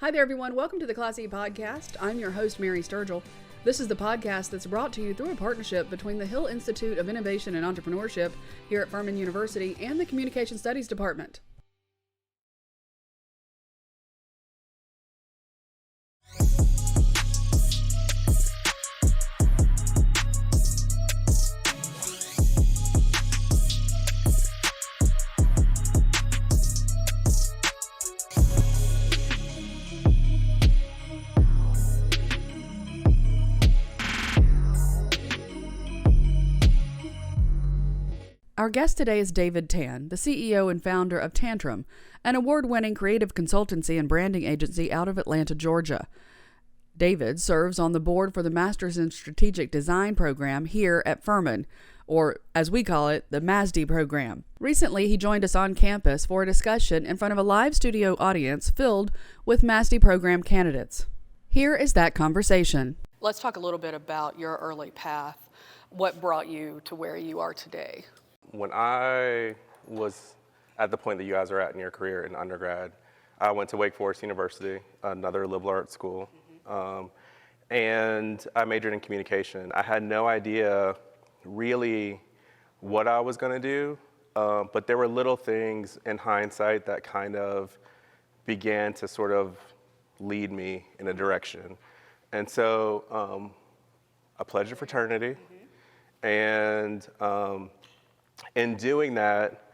Hi there, everyone. Welcome to the Class E Podcast. I'm your host, Mary Sturgill. This is the podcast that's brought to you through a partnership between the Hill Institute of Innovation and Entrepreneurship here at Furman University and the Communication Studies Department. Our guest today is David Tann, the CEO and founder of Tantrum, an award-winning creative consultancy and branding agency out of Atlanta, Georgia. David serves on the board for the Masters in Strategic Design program here at Furman, or as we call it, the MASD program. Recently, he joined us on campus for a discussion in front of a live studio audience filled with MASD program candidates. Here is that conversation. Let's talk a little bit about your early path. What brought you to where you are today? When I was at the point that you guys are at in your career in undergrad, I went to Wake Forest University, another liberal arts school, and I majored in communication. I had no idea really what I was going to do, but there were little things in hindsight that kind of began to sort of lead me in a direction. And so I pledged a fraternity, and in doing that,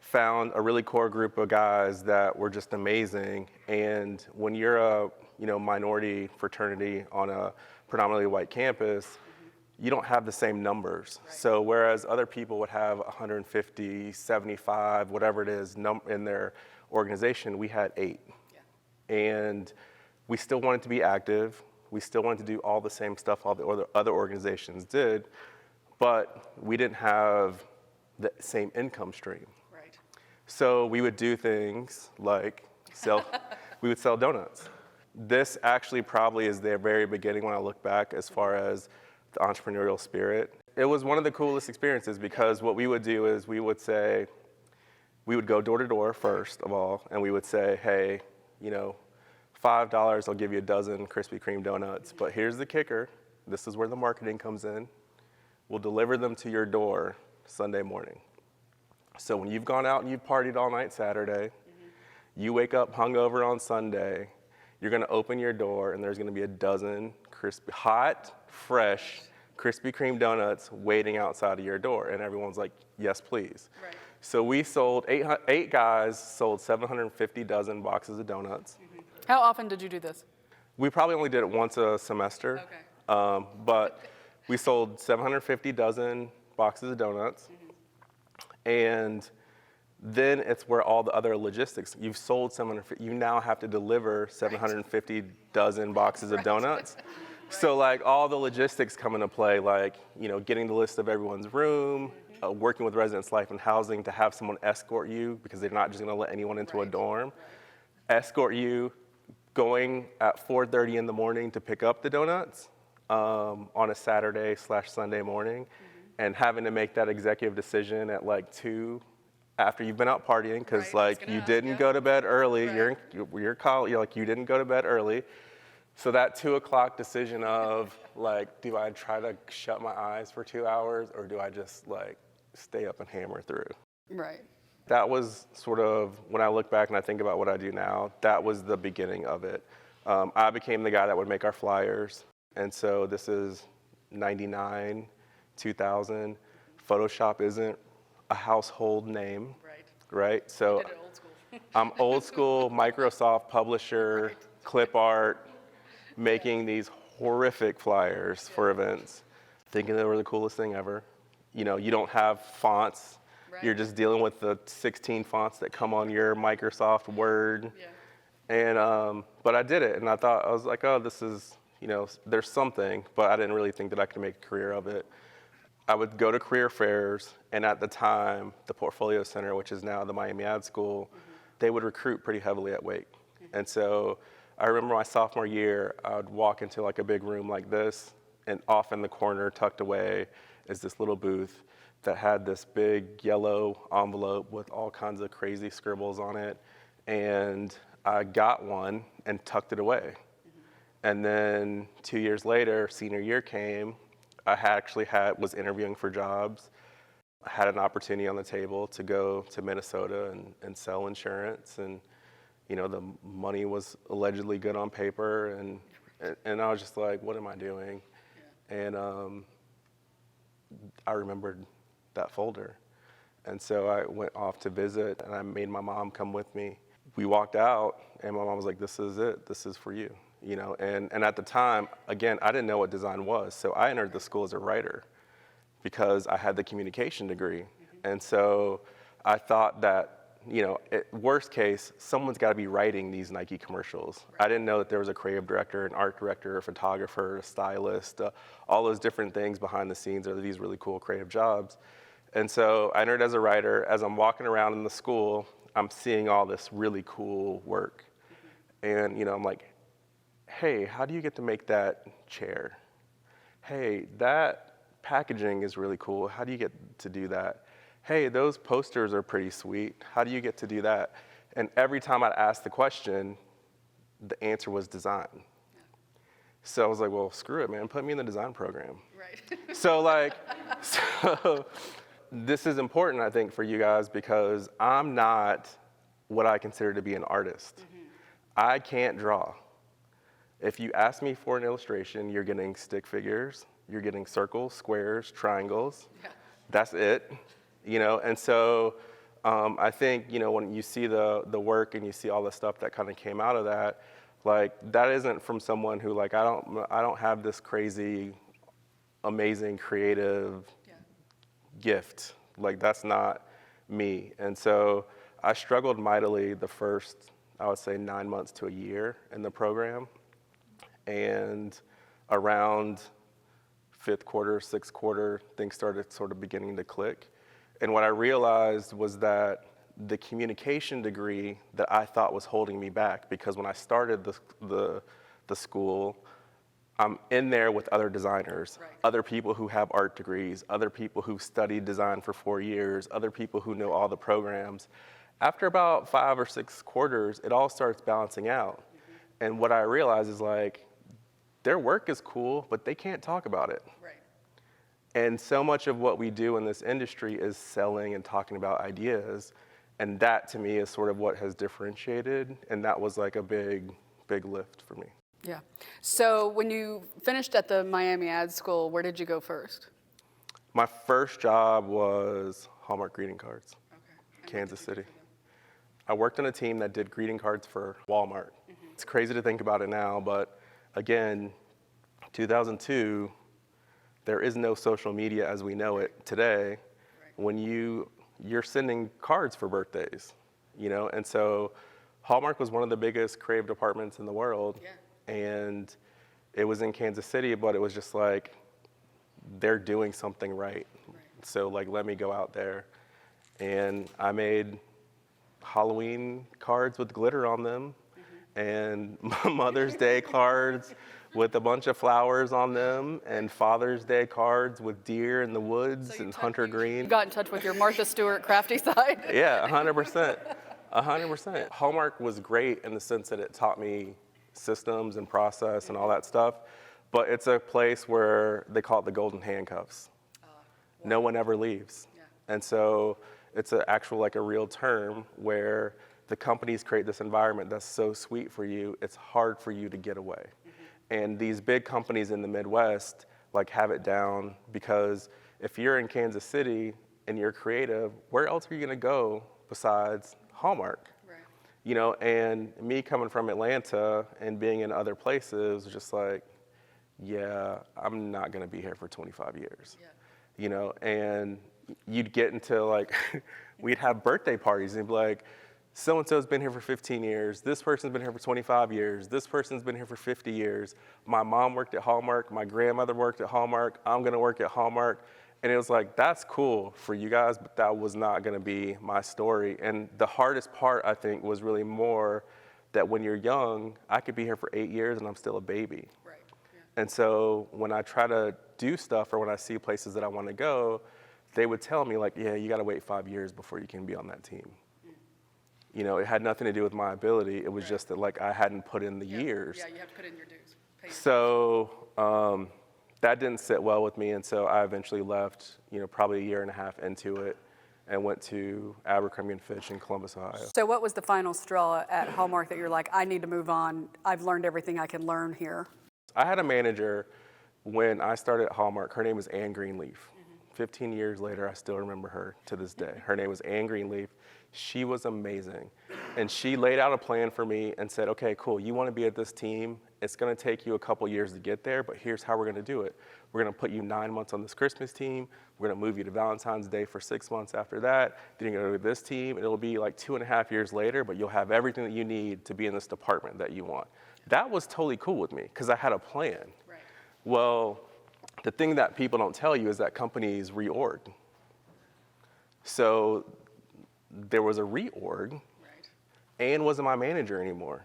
found a really core group of guys that were just amazing. And when you're a minority fraternity on a predominantly white campus, you don't have the same numbers. Right. So whereas other people would have 150, 75, whatever it is in their organization, we had 8. Yeah. And we still wanted to be active. We still wanted to do all the same stuff all the other organizations did, but we didn't have the same income stream. Right. So we would do things like we would sell donuts. This actually probably is the very beginning when I look back as far as the entrepreneurial spirit. It was one of the coolest experiences because what we would do is we would go door to door first of all, and we would say, hey, $5, I'll give you a dozen Krispy Kreme donuts, but here's the kicker. This is where the marketing comes in. We'll deliver them to your door Sunday morning. So when you've gone out and you've partied all night Saturday, you wake up hungover on Sunday, you're gonna open your door and there's gonna be a dozen hot, fresh Krispy Kreme donuts waiting outside of your door. And everyone's like, yes, please. Right. So we sold, eight guys sold 750 dozen boxes of donuts. How often did you do this? We probably only did it once a semester, but we sold 750 dozen boxes of donuts, and then it's where all the other logistics. You've sold 750. You now have to deliver 750 dozen boxes of donuts. So like all the logistics come into play, like getting the list of everyone's room, working with Residence Life and Housing to have someone escort you because they're not just going to let anyone into a dorm. Escort you, going at 4:30 in the morning to pick up the donuts on a Saturday/Sunday morning. And having to make that executive decision at like 2 after you've been out partying because you didn't go to bed early. Right. You're college, you didn't go to bed early. So that 2 o'clock decision of do I try to shut my eyes for 2 hours or do I just stay up and hammer through? Right. That was sort of, when I look back and I think about what I do now, that was the beginning of it. I became the guy that would make our flyers. And so this is 99, 2000. Photoshop isn't a household name, right? So you did it old school. I'm old school, Microsoft publisher, clip art, making these horrific flyers for events, thinking they were the coolest thing ever. You don't have fonts. Right. You're just dealing with the 16 fonts that come on your Microsoft Word. Yeah. And but I did it, and I was like, oh, this is, there's something, but I didn't really think that I could make a career of it. I would go to career fairs, and at the time, the Portfolio Center, which is now the Miami Ad School, they would recruit pretty heavily at Wake. And so I remember my sophomore year, I would walk into a big room like this, and off in the corner, tucked away, is this little booth that had this big yellow envelope with all kinds of crazy scribbles on it. And I got one and tucked it away. And then 2 years later, senior year came, was interviewing for jobs. I had an opportunity on the table to go to Minnesota and sell insurance, and the money was allegedly good on paper, and I was just like, what am I doing? Yeah. And I remembered that folder. And so I went off to visit, and I made my mom come with me. We walked out, and my mom was like, this is it. This is for you. And at the time, again, I didn't know what design was. So I entered the school as a writer because I had the communication degree. And so I thought that, worst case, someone's got to be writing these Nike commercials. Right. I didn't know that there was a creative director, an art director, a photographer, a stylist, all those different things behind the scenes are these really cool creative jobs. And so I entered as a writer. As I'm walking around in the school, I'm seeing all this really cool work. And, I'm like, hey, how do you get to make that chair? Hey, that packaging is really cool. How do you get to do that? Hey, those posters are pretty sweet. How do you get to do that? And every time I'd ask the question, the answer was design. Yeah. So I was like, well, screw it, man. Put me in the design program. Right. So this is important, I think, for you guys, because I'm not what I consider to be an artist. Mm-hmm. I can't draw. If you ask me for an illustration, you're getting stick figures, you're getting circles, squares, triangles. Yeah. That's it, And so I think, when you see the work and you see all the stuff that kind of came out of that, that isn't from someone who, I don't have this crazy, amazing, creative gift. That's not me. And so I struggled mightily the first, I would say, 9 months to a year in the program. And around fifth quarter, sixth quarter, things started sort of beginning to click. And what I realized was that the communication degree that I thought was holding me back, because when I started the school, I'm in there with other designers, right. Other people who have art degrees, other people who studied design for 4 years, other people who know all the programs. After about 5 or 6 quarters, it all starts balancing out. Mm-hmm. And what I realized is their work is cool, but they can't talk about it. Right. And so much of what we do in this industry is selling and talking about ideas. And that, to me, is sort of what has differentiated. And that was a big, big lift for me. Yeah. So when you finished at the Miami Ad School, where did you go first? My first job was Hallmark greeting cards, Kansas City. I worked on a team that did greeting cards for Walmart. Mm-hmm. It's crazy to think about it now, but again, 2002, there is no social media as we know it today. Right. When you're sending cards for birthdays, and so Hallmark was one of the biggest creative departments in the world. Yeah. And it was in Kansas City, but it was just they're doing something right. So let me go out there. And I made Halloween cards with glitter on them. And Mother's Day cards with a bunch of flowers on them, and Father's Day cards with deer in the woods and hunter green. You got in touch with your Martha Stewart crafty side? Yeah, 100%. 100%. Hallmark was great in the sense that it taught me systems and process and all that stuff, but it's a place where they call it the golden handcuffs. Wow. No one ever leaves. Yeah. And so it's a real term where the companies create this environment that's so sweet for you, it's hard for you to get away. Mm-hmm. And these big companies in the Midwest have it down, because if you're in Kansas City and you're creative, where else are you gonna go besides Hallmark? Right. And me coming from Atlanta and being in other places, just yeah, I'm not gonna be here for 25 years. Yeah. And you'd get into we'd have birthday parties and be like, so-and-so's been here for 15 years, this person's been here for 25 years, this person's been here for 50 years, my mom worked at Hallmark, my grandmother worked at Hallmark, I'm gonna work at Hallmark. And it was that's cool for you guys, but that was not gonna be my story. And the hardest part, I think, was really more that when you're young, I could be here for 8 years and I'm still a baby. Right. Yeah. And so when I try to do stuff, or when I see places that I wanna go, they would tell me yeah, you gotta wait 5 years before you can be on that team. It had nothing to do with my ability. It was just that like I hadn't put in the years. Yeah, you have to put in your dues. So that didn't sit well with me, and so I eventually left, probably a year and a half into it, and went to Abercrombie Fitch in Columbus, Ohio. So what was the final straw at Hallmark that you're like, I need to move on. I've learned everything I can learn here. I had a manager when I started at Hallmark. Her name was Anne Greenleaf. 15 years later, I still remember her to this day. Her name was Anne Greenleaf. She was amazing. And she laid out a plan for me and said, okay, cool, you want to be at this team. It's going to take you a couple years to get there, but here's how we're going to do it. We're going to put you 9 months on this Christmas team. We're going to move you to Valentine's Day for 6 months after that. Then you're going to go to this team, and it'll be like 2.5 years later, but you'll have everything that you need to be in this department that you want. That was totally cool with me because I had a plan. Right. Well, the thing that people don't tell you is that companies reorg. So there was a reorg. Right. Anne wasn't my manager anymore.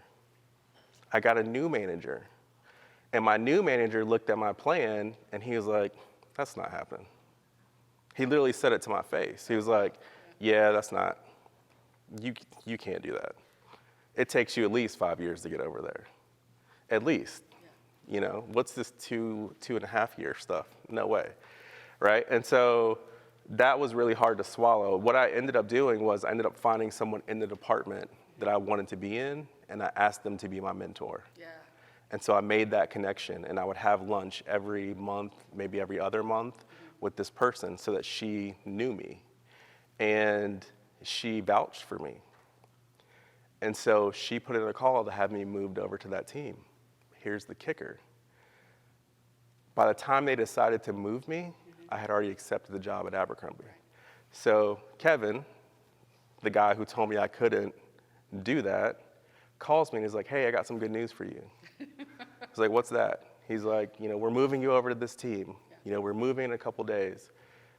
I got a new manager. And my new manager looked at my plan and he was like, that's not happening. He literally said it to my face. He was like, yeah, that's not, you can't do that. It takes you at least 5 years to get over there. At least. What's this 2.5 year stuff? No way, right? And so that was really hard to swallow. What I ended up doing was I ended up finding someone in the department that I wanted to be in, and I asked them to be my mentor. Yeah. And so I made that connection, and I would have lunch every month, maybe every other month, with this person so that she knew me, and she vouched for me. And so she put in a call to have me moved over to that team. Here's the kicker. By the time they decided to move me, I had already accepted the job at Abercrombie. So Kevin, the guy who told me I couldn't do that, calls me and is like, hey, I got some good news for you. I was like, what's that? He's like, we're moving you over to this team. We're moving in a couple days.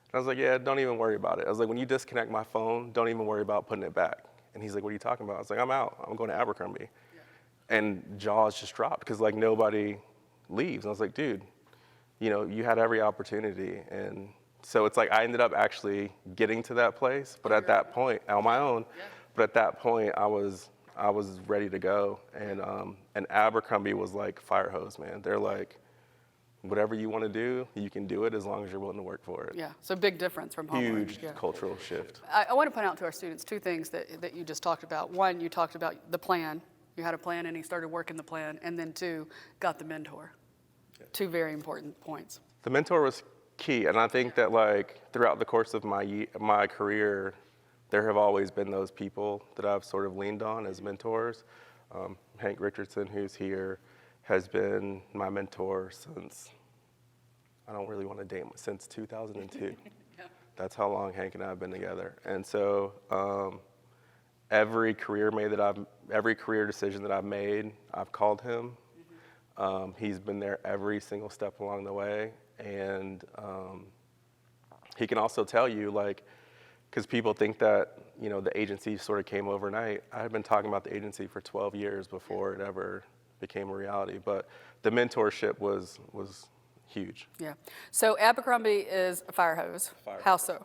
And I was like, yeah, don't even worry about it. I was like, when you disconnect my phone, don't even worry about putting it back. And he's like, what are you talking about? I was like, I'm out. I'm going to Abercrombie. And jaws just dropped because like nobody leaves. And I was like, dude, you had every opportunity. And so it's like I ended up actually getting to that place, but at that point, on my own, but at that point I was ready to go. And Abercrombie was like fire hose, man. They're like, whatever you want to do, you can do it as long as you're willing to work for it. Yeah, so big difference from Hallmark. Huge cultural shift. I want to point out to our students two things that you just talked about. One, you talked about the plan. You had a plan and he started working the plan. And then two, got the mentor. Yeah. Two very important points. The mentor was key. And I think that like throughout the course of my career, there have always been those people that I've sort of leaned on as mentors. Hank Richardson, who's here, has been my mentor since, I don't really want to date him, since 2002. Yeah. That's how long Hank and I have been together. And so every career decision that I've made, I've called him. Mm-hmm. He's been there every single step along the way. And he can also tell you, like, because people think that, the agency sort of came overnight. I had been talking about the agency for 12 years before it ever became a reality. But the mentorship was huge. Yeah. So Abercrombie is a fire hose. How so?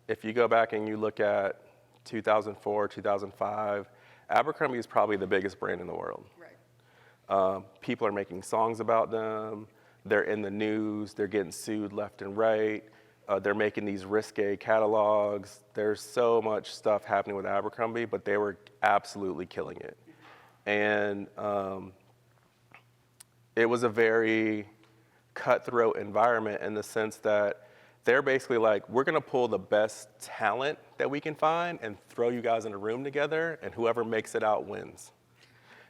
If you go back and you look at 2004, 2005, Abercrombie is probably the biggest brand in the world. Right. People are making songs about them. They're in the news. They're getting sued left and right. They're making these risque catalogs. There's so much stuff happening with Abercrombie, but they were absolutely killing it. And it was a very cutthroat environment in the sense that they're basically like, we're going to pull the best talent that we can find and throw you guys in a room together, and whoever makes it out wins.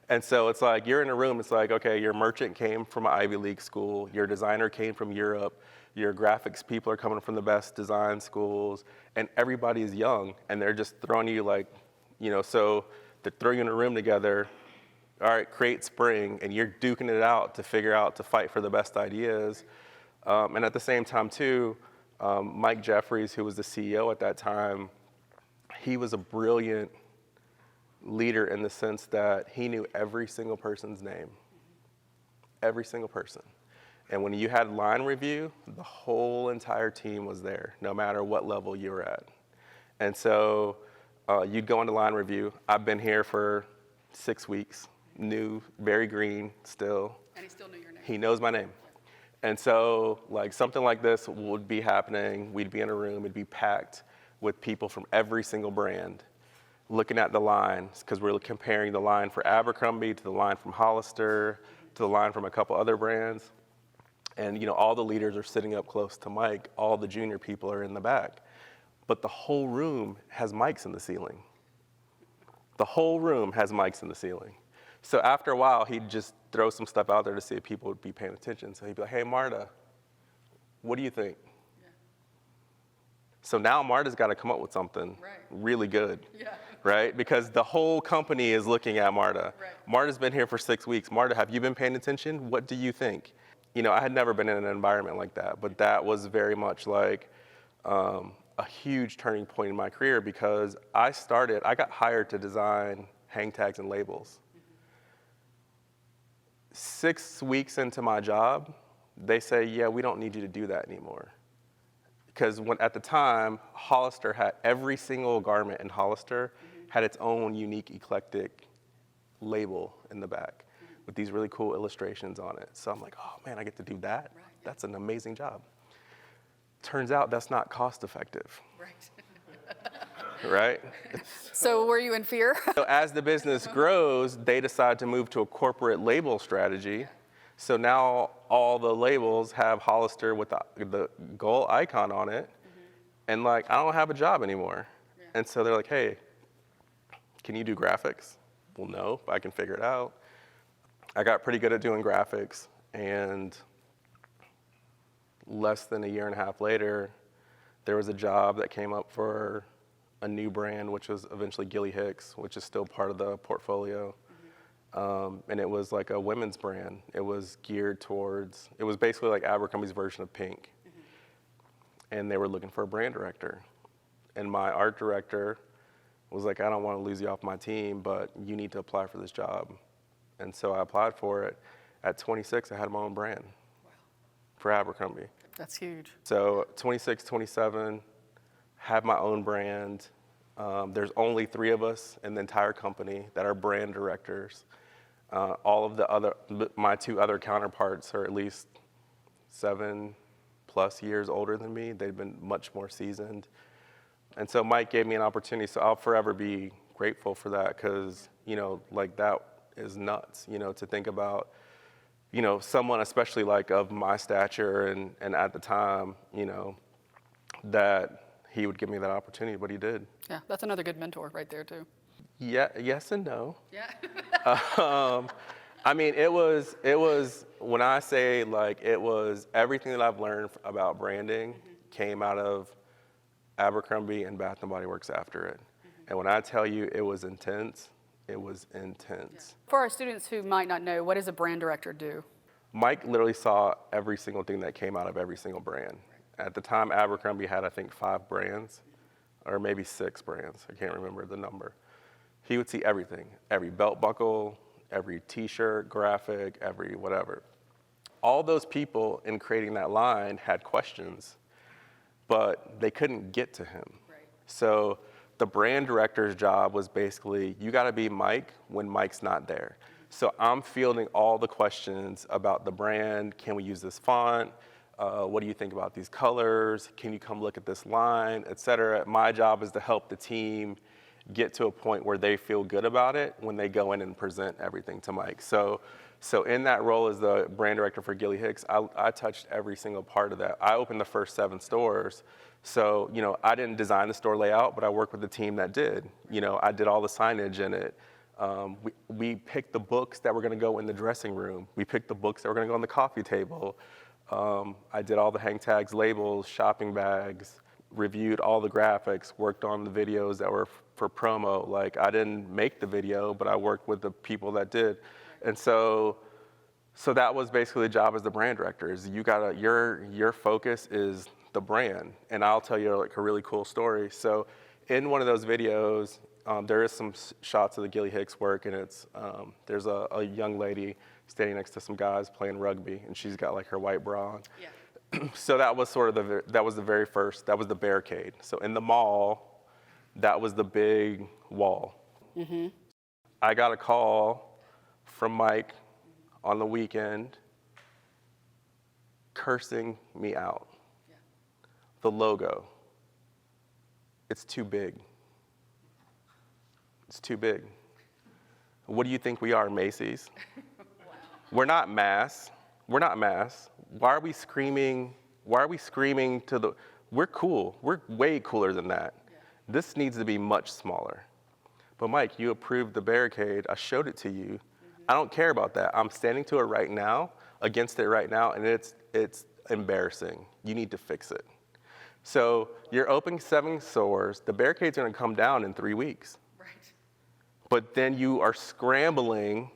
And so it's like, you're in a room, it's like, okay, your merchant came from an Ivy League school, your designer came from Europe, your graphics people are coming from the best design schools, and everybody is young, and they're just throwing you like, so they throw you in a room together, all right, create spring, and you're duking it out to fight for the best ideas. And at the same time too, Mike Jeffries, who was the CEO at that time, he was a brilliant leader in the sense that he knew every single person's name, every single person. And when you had line review, the whole entire team was there, no matter what level you were at. And so You'd go into line review. I've been here for 6 weeks, new, very green still. And he still knew your name. He knows my name. And so like something like this would be happening. We'd be in a room, it'd be packed with people from every single brand looking at the lines, because we're comparing the line for Abercrombie to the line from Hollister to the line from a couple other brands. And all the leaders are sitting up close to Mike, all the junior people are in the back. But the whole room has mics in the ceiling. The whole room has mics in the ceiling. So after a while, he'd just throw some stuff out there to see if people would be paying attention. So he'd be like, hey, Marta, what do you think? Yeah. So now Marta's got to come up with something really good, right? Because the whole company is looking at Marta. Right. Marta's been here for 6 weeks. Marta, have you been paying attention? What do you think? I had never been in an environment like that, but that was very much like a huge turning point in my career, because I got hired to design hang tags and labels. 6 weeks into my job, they say, yeah, we don't need you to do that anymore. Because at the time, Hollister had every single garment in Hollister had its own unique, eclectic label in the back with these really cool illustrations on it. So I'm like, oh man, I get to do that? Right. That's an amazing job. Turns out that's not cost effective. Right. Right? So were you in fear? So as the business grows, they decide to move to a corporate label strategy. So now all the labels have Hollister with the gold icon on it. And like, I don't have a job anymore. Yeah. And so they're like, hey, can you do graphics? Well, no, but I can figure it out. I got pretty good at doing graphics, and less than a year and a half later, there was a job that came up for a new brand, which was eventually Gilly Hicks, which is still part of the portfolio. And it was like a women's brand. It was geared towards, it was basically like Abercrombie's version of Pink. And they were looking for a brand director. And my art director was like, I don't want to lose you off my team, but you need to apply for this job. And so I applied for it. At 26, I had my own brand for Abercrombie. That's huge. So 26, 27, had my own brand. There's only 3 of us in the entire company that are brand directors. All of my 2 other counterparts are at least 7+ years older than me. They've been much more seasoned. And so Mike gave me an opportunity, so I'll forever be grateful for that, because, like that is nuts, to think about, someone especially like of my stature and at the time, that he would give me that opportunity, but he did. Yeah, that's another good mentor right there too. Yeah, yes and no. Yeah. I mean, it was, when I say like, it was everything that I've learned about branding came out of Abercrombie and Bath & Body Works after it. And when I tell you it was intense, it was intense. Yeah. For our students who might not know, what does a brand director do? Mike literally saw every single thing that came out of every single brand. At the time, Abercrombie had, I think, 5 brands, or maybe 6 brands. I can't remember the number. He would see everything, every belt buckle, every t-shirt, graphic, every whatever. All those people in creating that line had questions, but they couldn't get to him. Right. So the brand director's job was basically, you gotta be Mike when Mike's not there. So I'm fielding all the questions about the brand. Can we use this font? What do you think about these colors? Can you come look at this line, et cetera? My job is to help the team get to a point where they feel good about it when they go in and present everything to Mike. So in that role as the brand director for Gilly Hicks, I touched every single part of that. I opened the first 7 stores. So, I didn't design the store layout, but I worked with the team that did. I did all the signage in it. We picked the books that were gonna go in the dressing room. We picked the books that were gonna go on the coffee table. I did all the hang tags, labels, shopping bags, reviewed all the graphics, worked on the videos that were for promo. Like, I didn't make the video, but I worked with the people that did. And so that was basically the job as the brand director, is your focus is the brand. And I'll tell you like a really cool story. So in one of those videos, there is some shots of the Gilly Hicks work, and it's, there's a young lady standing next to some guys playing rugby, and she's got like her white bra on. Yeah. So that was sort of that was the very first, that was the barricade. So in the mall, that was the big wall. I got a call from Mike on the weekend cursing me out. The logo, it's too big. It's too big. What do you think we are, Macy's? We're not mass. We're not mass. Why are we screaming to the, we're cool. We're way cooler than that. This needs to be much smaller. But Mike, you approved the barricade. I showed it to you. I don't care about that. I'm standing to it right now, against it right now, and it's embarrassing. You need to fix it. So you're opening 7 stores. The barricade's gonna come down in 3 weeks. Right. But then you are scrambling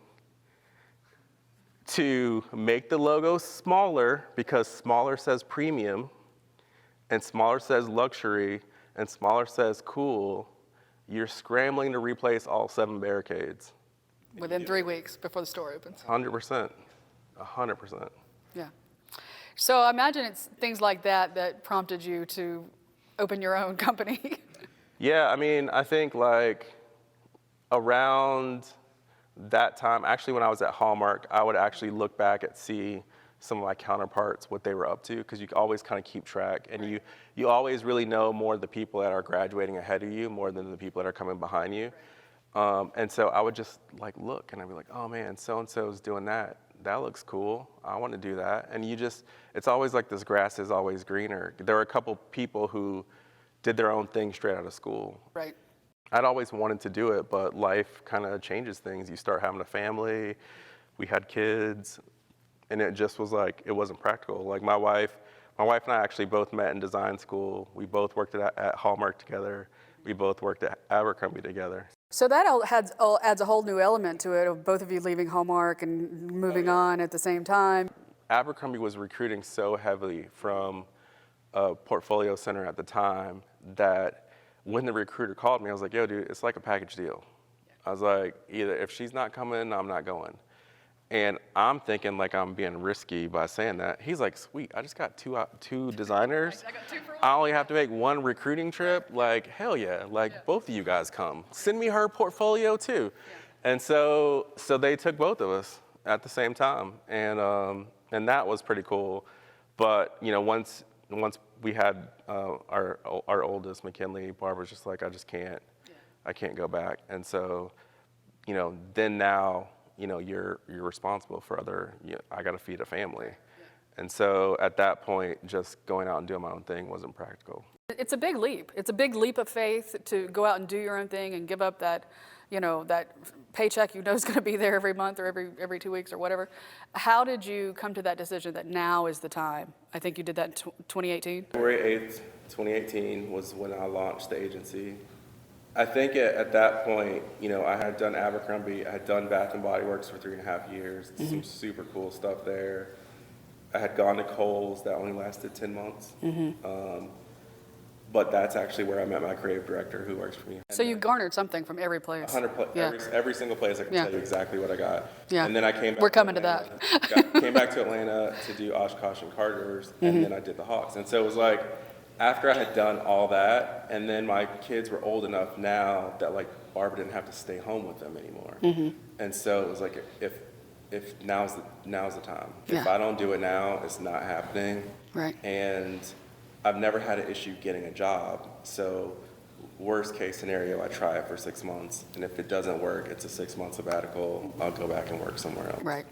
to make the logo smaller because smaller says premium, and smaller says luxury, and smaller says cool. You're scrambling to replace all 7 barricades. Within 3 weeks before the store opens. 100%. 100%. Yeah. So I imagine it's things like that that prompted you to open your own company. Yeah, I mean, I think like around that time, actually when I was at Hallmark, I would actually look back and see some of my counterparts, what they were up to, because you always kind of keep track, and you always really know more of the people that are graduating ahead of you more than the people that are coming behind you. And so I would just like look, and I'd be like, oh man, so-and-so's doing that. That looks cool. I want to do that. And it's always like this grass is always greener. There were a couple people who did their own thing straight out of school. Right. I'd always wanted to do it, but life kind of changes things. You start having a family. We had kids. And it just was like, it wasn't practical. Like my wife and I actually both met in design school. We both worked at Hallmark together. We both worked at Abercrombie together. So that adds a whole new element to it, of both of you leaving Hallmark and moving on at the same time. Abercrombie was recruiting so heavily from a portfolio center at the time that when the recruiter called me, I was like, yo, dude, it's like a package deal. I was like, either if she's not coming, I'm not going. And I'm thinking like I'm being risky by saying that. He's like, sweet, I just got two designers. I got 2 for 1. I only have to make 1 recruiting trip. Like, hell yeah, like both of you guys come. Send me her portfolio too. Yeah. And so they took both of us at the same time. And that was pretty cool. But, you know, once we had our oldest, McKinley, Barbara's just like, I just can't, I can't go back. And so, you know, then now, you know, you're responsible for I got to feed a family. And so at that point, just going out and doing my own thing wasn't practical. It's a big leap. It's a big leap of faith to go out and do your own thing and give up that, you know, that paycheck you know is going to be there every month or every 2 weeks or whatever. How did you come to that decision that now is the time? I think you did that in 2018? February 8th, 2018 was when I launched the agency. I think at that point, you know, I had done Abercrombie, I had done Bath & Body Works for 3.5 years, some super cool stuff there. I had gone to Kohl's, that only lasted 10 months. But that's actually where I met my creative director who works for me. So you garnered something from every place. Every single place I can tell you exactly what I got. Yeah. And then I came back. We're coming to that. Came back to Atlanta to do Oshkosh and Carter's, and then I did the Hawks. And so it was like, after I had done all that, and then my kids were old enough now that like Barbara didn't have to stay home with them anymore. And so it was like, if now's the time. If I don't do it now, it's not happening. Right. And I've never had an issue getting a job. So worst case scenario, I try it for 6 months. And if it doesn't work, it's a 6-month sabbatical. I'll go back and work somewhere else. Right.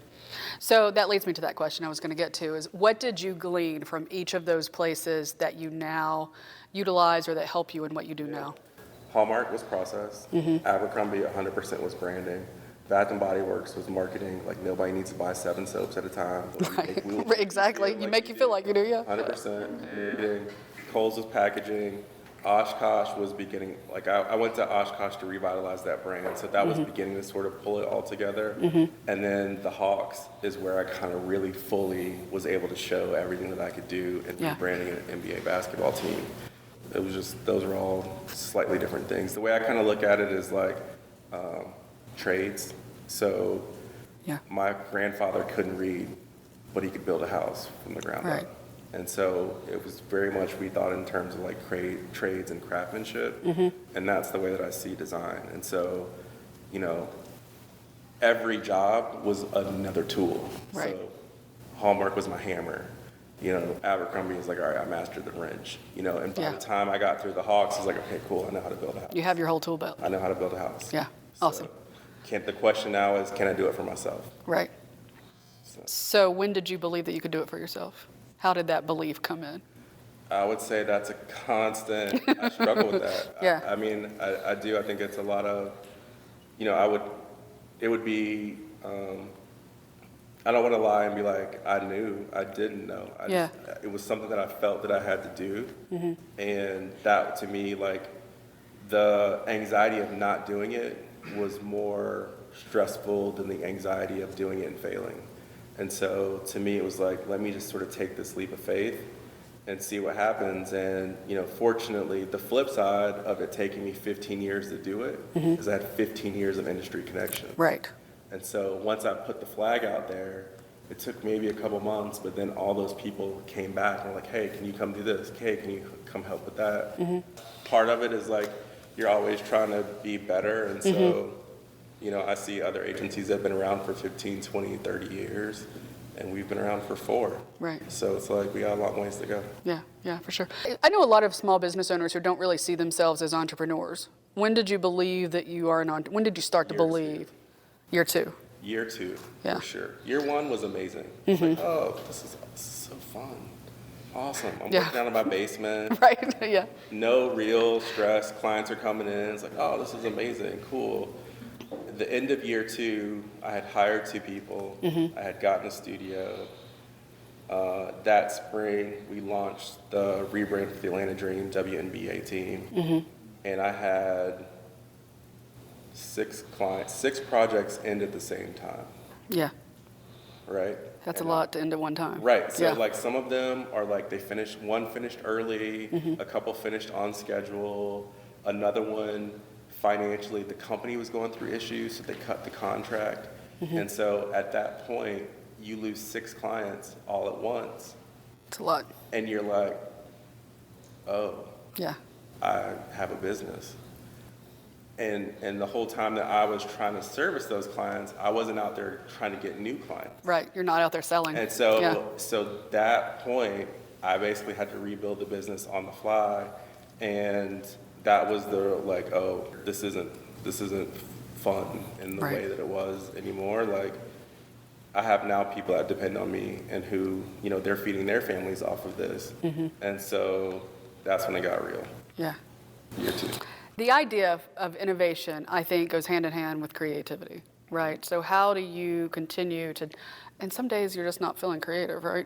So that leads me to that question I was going to get to, is what did you glean from each of those places that you now utilize or that help you in what you do now? Hallmark was process. Abercrombie 100% was branding. Bath & Body Works was marketing. Like, nobody needs to buy 7 soaps at a time. Right. Exactly. You make you feel like you do, yeah. 100% marketing. Kohl's was packaging. Oshkosh was beginning, like I went to Oshkosh to revitalize that brand, so that was beginning to sort of pull it all together. And then the Hawks is where I kind of really fully was able to show everything that I could do in branding an NBA basketball team. It was just, those are all slightly different things. The way I kind of look at it is like trades. So my grandfather couldn't read, but he could build a house from the ground up. And so it was very much, we thought in terms of like trades and craftsmanship. And that's the way that I see design. And so, you know, every job was another tool. Right. So Hallmark was my hammer. You know, Abercrombie is like, all right, I mastered the wrench. You know, and by the time I got through the Hawks, I was like, okay, cool, I know how to build a house. You have your whole tool belt. I know how to build a house. Yeah, awesome. The question now is, can I do it for myself? Right. So when did you believe that you could do it for yourself? How did that belief come in? I would say that's a constant, I struggle with that. Yeah. I mean, I do. I think it's a lot of, you know, it would be, I don't want to lie and be like, I didn't know. It was something that I felt that I had to do. And that, to me, like, the anxiety of not doing it was more stressful than the anxiety of doing it and failing. And so, to me, it was like, let me just sort of take this leap of faith and see what happens. And, you know, fortunately, the flip side of it taking me 15 years to do it is I had 15 years of industry connection. Right. And so once I put the flag out there, it took maybe a couple months, but then all those people came back and were like, hey, can you come do this? Hey, can you come help with that? Part of it is like, you're always trying to be better. And so, you know, I see other agencies that have been around for 15, 20, 30 years, and we've been around for 4. Right. So it's like, we got a long ways to go. Yeah, for sure. I know a lot of small business owners who don't really see themselves as entrepreneurs. When did you believe that you are an entrepreneur? When did you start to believe? Year 2. Year 2, for sure. Year 1 was amazing. It's like, oh, this is so fun. Awesome. I'm working out in my basement. Right, yeah. No real stress. Clients are coming in. It's like, oh, this is amazing. Cool. At the end of year 2, I had hired 2 people. I had gotten a studio. That spring, we launched the rebrand for the Atlanta Dream WNBA team. And I had 6 clients, 6 projects end at the same time. Yeah. Right? That's a lot to end at one time. Right. So like some of them are like one finished early, a couple finished on schedule, another one financially the company was going through issues, so they cut the contract. And so at that point, you lose 6 clients all at once. It's a lot. And you're like, oh, yeah, I have a business. And the whole time that I was trying to service those clients, I wasn't out there trying to get new clients. Right, you're not out there selling. And so, so that point, I basically had to rebuild the business on the fly, and that was the like, oh, this isn't fun in the way that it was anymore. Like, I have now people that depend on me, and who, you know, they're feeding their families off of this, and so that's when it got real. Yeah. Year 2. The idea of innovation, I think, goes hand in hand with creativity, right? So how do you continue to, and some days you're just not feeling creative, right?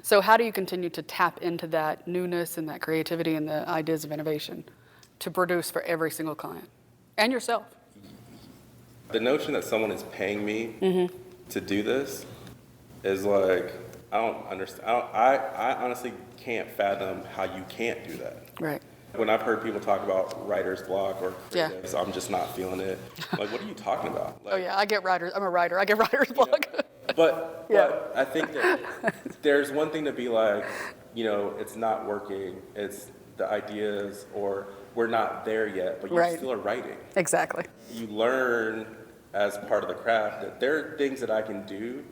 So how do you continue to tap into that newness and that creativity and the ideas of innovation to produce for every single client and yourself? The notion that someone is paying me to do this is like, I don't understand. I honestly can't fathom how you can't do that. Right. When I've heard people talk about writer's block or creatives, I'm just not feeling it. Like, what are you talking about? Like, oh yeah, I get writers. I'm a writer. I get writer's block. You know, but I think that there's one thing to be like, you know, it's not working. It's the ideas, or we're not there yet, but you still are writing. Exactly. You learn as part of the craft that there are things that I can do.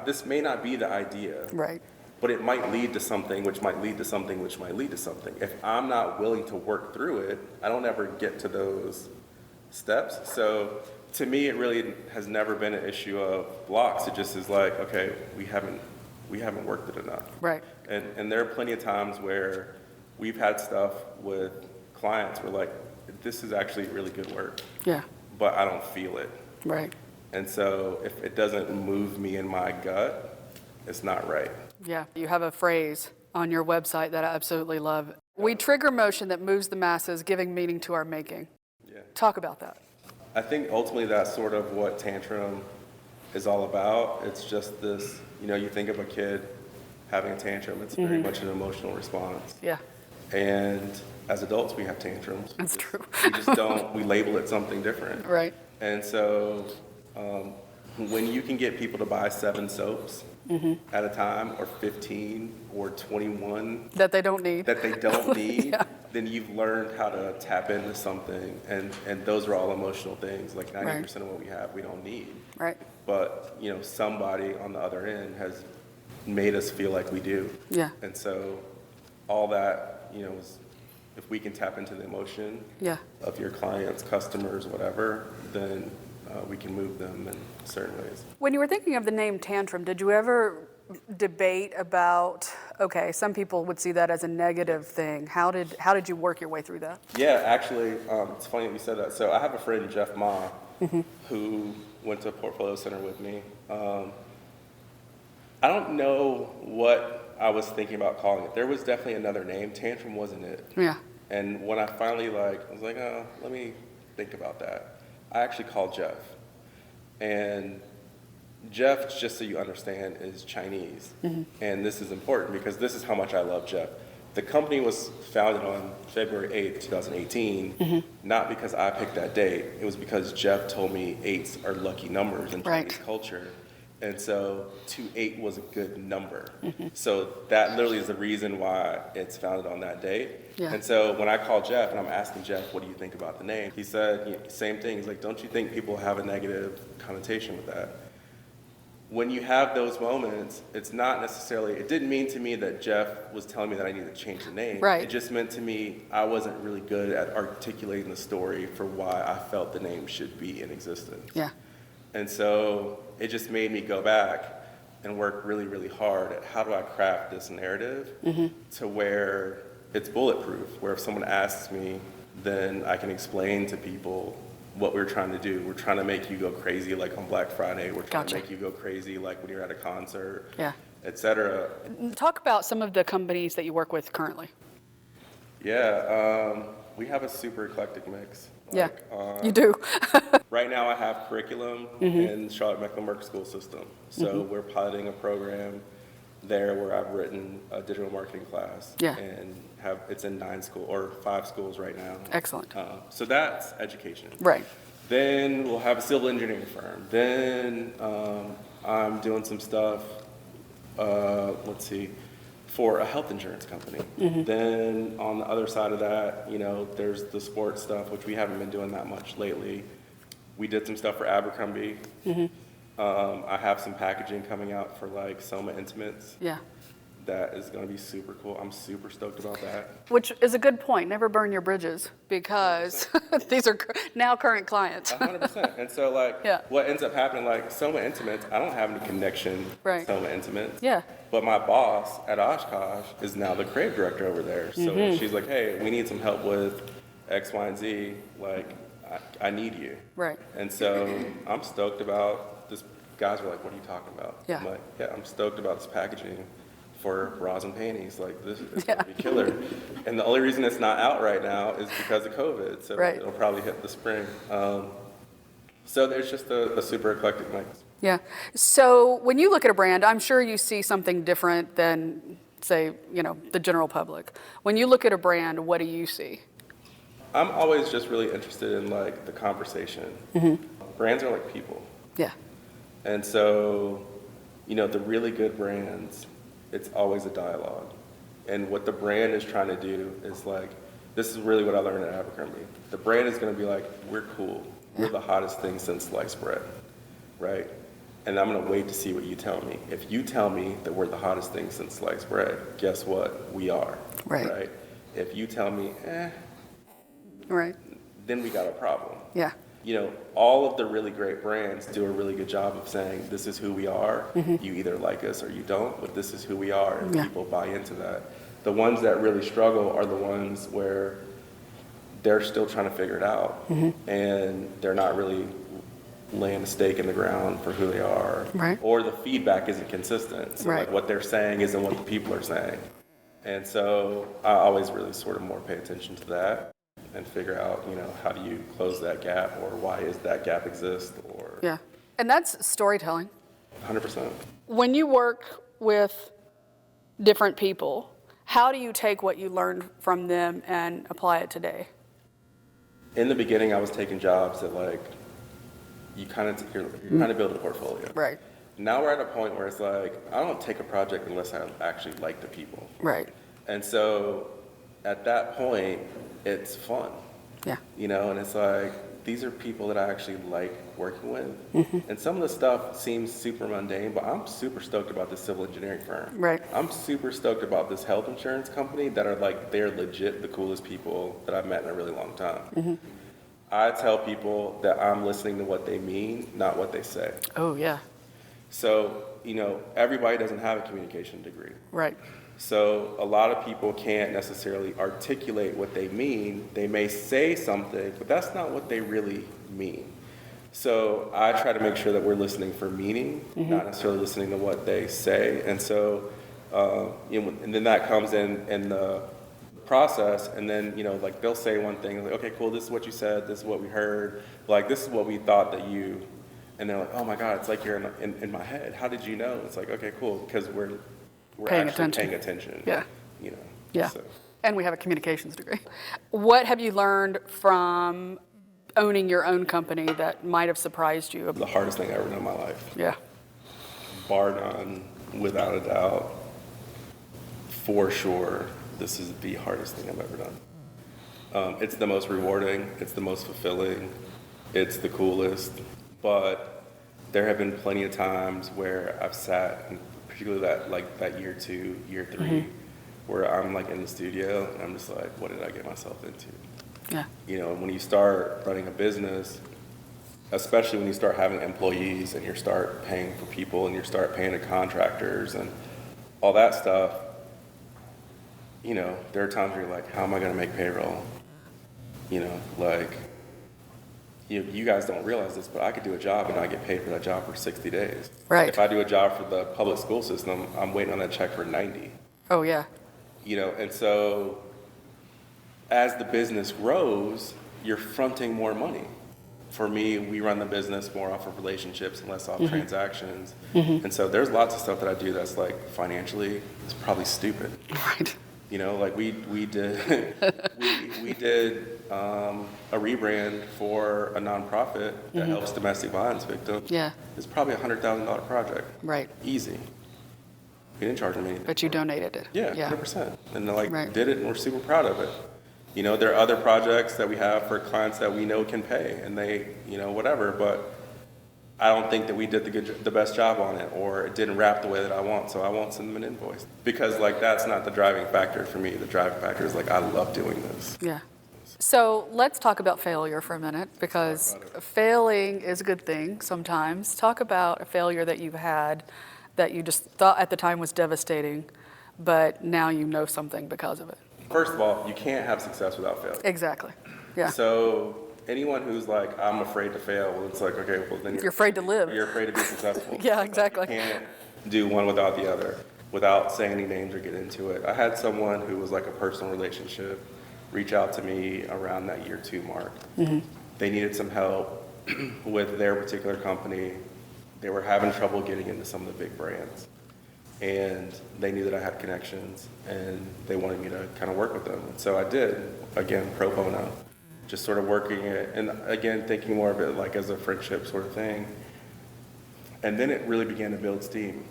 This may not be the idea. Right. But it might lead to something, which might lead to something, which might lead to something. If I'm not willing to work through it, I don't ever get to those steps. So to me, it really has never been an issue of blocks. It just is like, okay, we haven't worked it enough. Right. And there are plenty of times where we've had stuff with clients where like, this is actually really good work. Yeah. But I don't feel it. Right. And so if it doesn't move me in my gut, it's not right. Yeah, you have a phrase on your website that I absolutely love. We trigger motion that moves the masses, giving meaning to our making. Yeah. Talk about that. I think ultimately that's sort of what Tantrum is all about. It's just this, you know, you think of a kid having a tantrum, it's very much an emotional response. Yeah. And as adults, we have tantrums. That's true. We just don't, we label it something different. Right. And so when you can get people to buy 7 soaps at a time, or 15 or 21 that they don't need, yeah. Then you've learned how to tap into something, and those are all emotional things. Like 90% of what we have, we don't need. Right. But somebody on the other end has made us feel like we do. Yeah. And so all that, if we can tap into the emotion of your clients, customers, whatever, then we can move them in certain ways. When you were thinking of the name Tantrum, did you ever debate about, okay, some people would see that as a negative thing. How did you work your way through that? Yeah, actually, it's funny that you said that. So I have a friend, Jeff Ma, who went to a portfolio center with me. I don't know what I was thinking about calling it. There was definitely another name. Tantrum wasn't it. Yeah. And when I finally I was like, oh, let me think about that. I actually called Jeff. And Jeff, just so you understand, is Chinese. And this is important because this is how much I love Jeff. The company was founded on February 8th, 2018, not because I picked that date. It was because Jeff told me 8s are lucky numbers in Chinese culture. And so 28 was a good number. So that literally is the reason why it's founded on that date. Yeah. And so when I called Jeff and I'm asking Jeff, what do you think about the name? He said, same thing. He's like, don't you think people have a negative connotation with that? When you have those moments, it's not necessarily, it didn't mean to me that Jeff was telling me that I needed to change the name. Right. It just meant to me I wasn't really good at articulating the story for why I felt the name should be in existence. Yeah. And so it just made me go back and work really, really hard at how do I craft this narrative to where it's bulletproof, where if someone asks me, then I can explain to people what we're trying to do. We're trying to make you go crazy like on Black Friday. We're trying to make you go crazy like when you're at a concert, et cetera. Talk about some of the companies that you work with currently. Yeah, we have a super eclectic mix. You do. Right now I have curriculum in Charlotte-Mecklenburg school system. So we're piloting a program there where I've written a digital marketing class. And it's in 5 schools right now. Excellent. So that's education. Right. Then we'll have a civil engineering firm. Then I'm doing some stuff, for a health insurance company. Then on the other side of that, there's the sports stuff, which we haven't been doing that much lately. We did some stuff for Abercrombie. I have some packaging coming out for Soma Intimates. Yeah. That is going to be super cool. I'm super stoked about that. Which is a good point. Never burn your bridges because these are now current clients. 100%. And so what ends up happening, Soma Intimates, I don't have any connection to Soma Intimates. Yeah. But my boss at Oshkosh is now the creative director over there. So she's like, hey, we need some help with X, Y, and Z. I need you. Right. And so I'm stoked about this. Guys were like, what are you talking about? Yeah. I'm like, I'm stoked about this packaging for bras and panties. This is going to be killer. And the only reason it's not out right now is because of COVID. So it'll probably hit the spring. So there's just a super eclectic mix. Yeah. So when you look at a brand, I'm sure you see something different than, say, the general public. When you look at a brand, what do you see? I'm always just really interested in the conversation. Brands are like people. Yeah. And so, the really good brands, it's always a dialogue. And what the brand is trying to do is this is really what I learned at Abercrombie. The brand is going to be we're cool. We're the hottest thing since sliced bread, right? And I'm going to wait to see what you tell me. If you tell me that we're the hottest thing since sliced bread, guess what? We are, right? If you tell me, right, then we got a problem. Yeah. All of the really great brands do a really good job of saying, this is who we are. You either like us or you don't, but this is who we are, and people buy into that. The ones that really struggle are the ones where they're still trying to figure it out, and they're not really laying a stake in the ground for who they are, or the feedback isn't consistent. So what they're saying isn't what the people are saying. And so I always really sort of more pay attention to that and figure out, how do you close that gap, or why does that gap exist, or... Yeah, and that's storytelling. 100%. When you work with different people, how do you take what you learned from them and apply it today? In the beginning, I was taking jobs at you're kind of building a portfolio. Right. Now we're at a point where it's like, I don't take a project unless I actually like the people. Right. And so at that point, it's fun. Yeah. You know, and it's like, these are people that I actually like working with. And some of the stuff seems super mundane, but I'm super stoked about this civil engineering firm. Right. I'm super stoked about this health insurance company that are like, they're legit the coolest people that I've met in a really long time. I tell people that I'm listening to what they mean, not what they say. Oh, yeah. So, you know, everybody doesn't have a communication degree. Right. So a lot of people can't necessarily articulate what they mean. They may say something, but that's not what they really mean. So I try to make sure that we're listening for meaning, not necessarily listening to what they say. And so, you know, and then that comes in the process, and then, you know, like they'll say one thing, like, okay, cool, this is what you said, this is what we heard, like this is what we thought that you, and they're like, oh my God, it's like you're in my head. How did you know? It's like, okay, cool, because we're actually paying attention. Yeah. You know. Yeah. So. And we have a communications degree. What have you learned from owning your own company that might have surprised you? The hardest thing I ever done in my life. Yeah. Bar none, without a doubt, for sure, this is the hardest thing I've ever done. It's the most rewarding, it's the most fulfilling, it's the coolest, but there have been plenty of times where I've sat, and particularly that year 2, year 3, where I'm like in the studio and I'm just like, what did I get myself into? Yeah. You know, when you start running a business, especially when you start having employees and you start paying for people and you start paying the contractors and all that stuff, you know, there are times where you're like, how am I going to make payroll? You know, like, you guys don't realize this, but I could do a job and I get paid for that job for 60 days. Right. If I do a job for the public school system, I'm waiting on that check for 90. Oh, yeah. You know, and so as the business grows, you're fronting more money. For me, we run the business more off of relationships and less off transactions. And so there's lots of stuff that I do that's like financially, it's probably stupid. Right. You know, like we did we did a rebrand for a nonprofit that helps domestic violence victims. Yeah. It's probably $100,000 project. Right. Easy. We didn't charge them anything. But you donated it. Yeah, 100%. And they Right. did it, and we're super proud of it. You know, there are other projects that we have for clients that we know can pay, and they, you know, whatever, but I don't think that we did the best job on it, or it didn't wrap the way that I want, so I won't send them an invoice. Because, like, that's not the driving factor for me. The driving factor is, like, I love doing this. Yeah. So let's talk about failure for a minute, because failing is a good thing sometimes. Talk about a failure that you've had that you just thought at the time was devastating, but now you know something because of it. First of all, you can't have success without failure. Exactly. Yeah. So anyone who's like, I'm afraid to fail, well, it's like, okay, well, then You're afraid to live. You're afraid to be successful. Yeah, exactly. You can't do one without the other, without saying any names or get into it. I had someone who was like a personal relationship reach out to me around that year 2 mark. They needed some help with their particular company. They were having trouble getting into some of the big brands. And they knew that I had connections, and they wanted me to kind of work with them. And so I did, again, pro bono, just sort of working it, and again, thinking more of it like as a friendship sort of thing. And then it really began to build steam.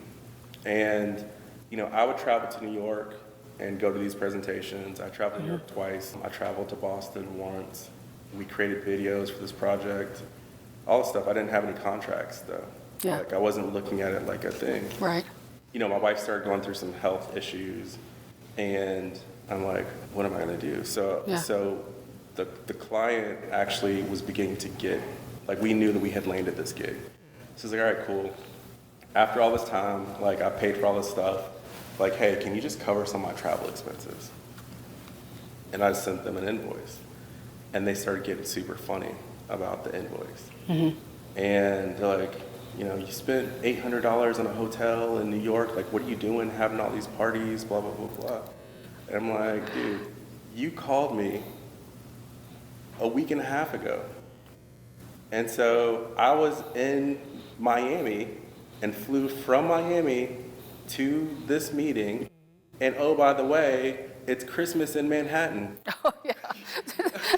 And, you know, I would travel to New York and go to these presentations. I traveled to New York twice. I traveled to Boston once. We created videos for this project. All this stuff. I didn't have any contracts, though. Yeah. Like, I wasn't looking at it like a thing. Right. You know, my wife started going through some health issues, and I'm like, what am I going to do? So the client actually was beginning to get, like, we knew that we had landed this gig. So it's like, all right, cool. After all this time, like, I paid for all this stuff. Like, hey, can you just cover some of my travel expenses? And I sent them an invoice. And they started getting super funny about the invoice. And they're like, you know, you spent $800 on a hotel in New York. Like, what are you doing having all these parties, blah, blah, blah, blah. And I'm like, dude, you called me a week and a half ago. And so I was in Miami and flew from Miami to this meeting. And oh, by the way, it's Christmas in Manhattan. Oh, yeah.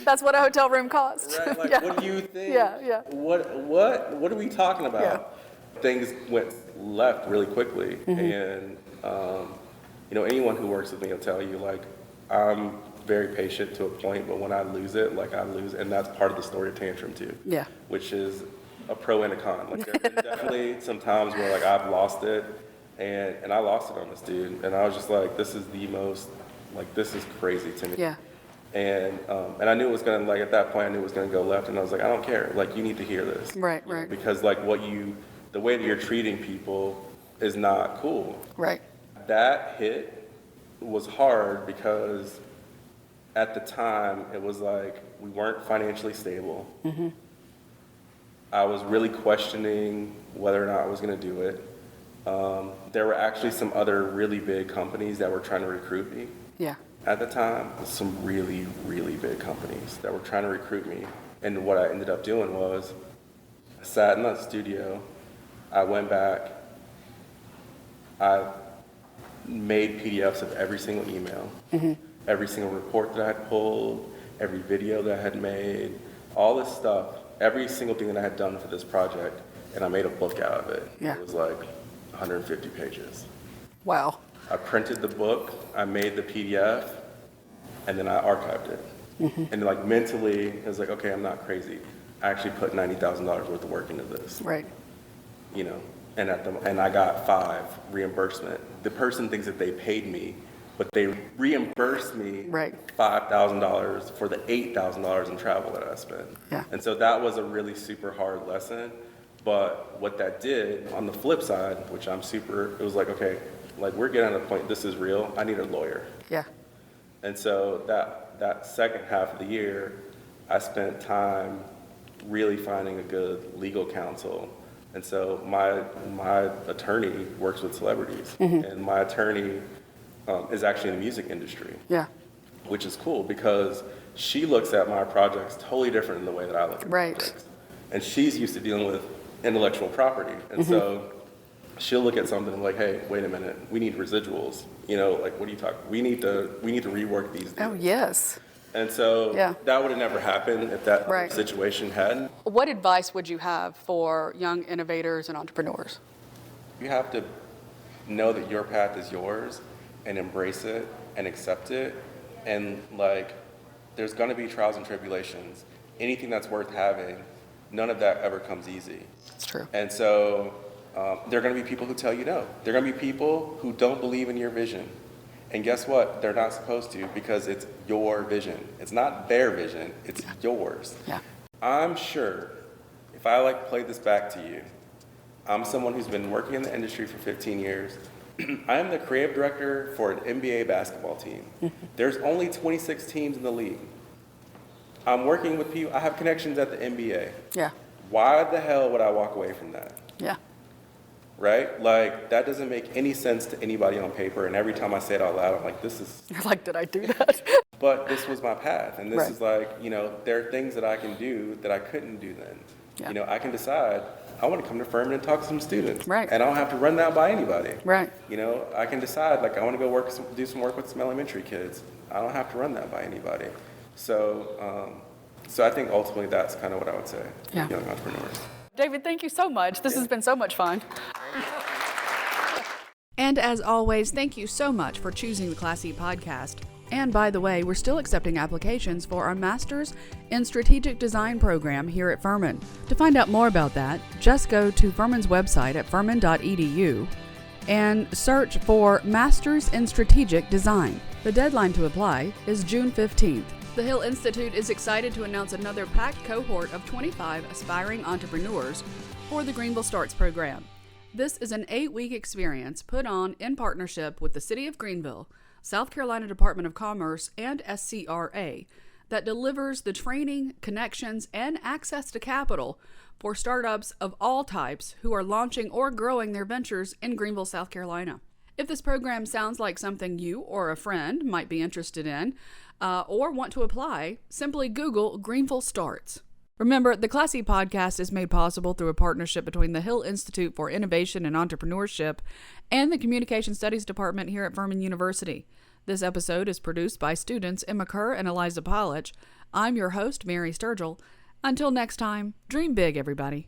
That's what a hotel room costs. Right, like, Yeah. what do you think? Yeah. What are we talking about? Things went left really quickly, and anyone who works with me will tell you, like, I'm very patient to a point, but when I lose it, like, I lose, and that's part of the story of Tantrum too. Yeah. Which is a pro and a con. Like, there have been definitely some times where, like, I've lost it, and I lost it on this dude, and I was just like, this is the most, like, this is crazy to me. Yeah. And I knew it was gonna, like, at that point, I knew it was gonna go left, and I was like, I don't care. Like, you need to hear this. Right. Because, like, the way that you're treating people is not cool. Right. That hit was hard because at the time, it was like, we weren't financially stable. I was really questioning whether or not I was gonna do it. There were actually some other really big companies that were trying to recruit me. Yeah. At the time, some really, really big companies that were trying to recruit me. And what I ended up doing was, I sat in the studio, I went back, I made PDFs of every single email, every single report that I had pulled, every video that I had made, all this stuff, every single thing that I had done for this project, and I made a book out of it. Yeah. It was like 150 pages. Wow. I printed the book, I made the PDF, and then I archived it. And like mentally, it was like, okay, I'm not crazy. I actually put $90,000 worth of work into this. Right. And I got 5 reimbursement. The person thinks that they paid me, but they reimbursed me $5,000 for the $8,000 in travel that I spent. Yeah. And so that was a really super hard lesson. But what that did, on the flip side, which it was like, okay, like, we're getting to the point, this is real, I need a lawyer. Yeah. And so that second half of the year, I spent time really finding a good legal counsel. And so my attorney works with celebrities, and my attorney is actually in the music industry. Yeah. Which is cool because she looks at my projects totally different in the way that I look at projects. And she's used to dealing with intellectual property. And so she'll look at something and be like, hey, wait a minute, we need residuals. Like, what are you talking? We need to rework these deals. Oh, yes. And so that would have never happened if that situation hadn't. What advice would you have for young innovators and entrepreneurs? You have to know that your path is yours and embrace it and accept it. And, like, there's going to be trials and tribulations. Anything that's worth having, none of that ever comes easy. That's true. And so there are going to be people who tell you no. There are going to be people who don't believe in your vision. And guess what? They're not supposed to, because it's your vision. It's not their vision, it's yours. Yeah. I'm sure, if I play this back to you, I'm someone who's been working in the industry for 15 years. I am the creative director for an NBA basketball team. There's only 26 teams in the league. I'm working with people, I have connections at the NBA. Yeah. Why the hell would I walk away from that? Yeah. Right? Like, that doesn't make any sense to anybody on paper, and every time I say it out loud, I'm like, this is... You're like, did I do that? But this was my path, and this is like, there are things that I can do that I couldn't do then. Yeah. I can decide, I want to come to Furman and talk to some students. Right. And I don't have to run that by anybody. Right. I can decide, like, I want to go do some work with some elementary kids. I don't have to run that by anybody. So I think ultimately that's kind of what I would say to young entrepreneurs. David, thank you so much. This has been so much fun. And as always, thank you so much for choosing the Class E podcast. And by the way, we're still accepting applications for our Masters in Strategic Design program here at Furman. To find out more about that, just go to Furman's website at furman.edu and search for Masters in Strategic Design. The deadline to apply is June 15th. The Hill Institute is excited to announce another packed cohort of 25 aspiring entrepreneurs for the Greenville Starts program. This is an 8-week experience put on in partnership with the City of Greenville, South Carolina Department of Commerce, and SCRA that delivers the training, connections, and access to capital for startups of all types who are launching or growing their ventures in Greenville, South Carolina. If this program sounds like something you or a friend might be interested in, or want to apply, simply Google Greenville Starts. Remember, the Classy podcast is made possible through a partnership between the Hill Institute for Innovation and Entrepreneurship and the Communication Studies Department here at Furman University. This episode is produced by students Emma Kerr and Eliza Polich. I'm your host, Mary Sturgill. Until next time, dream big, everybody.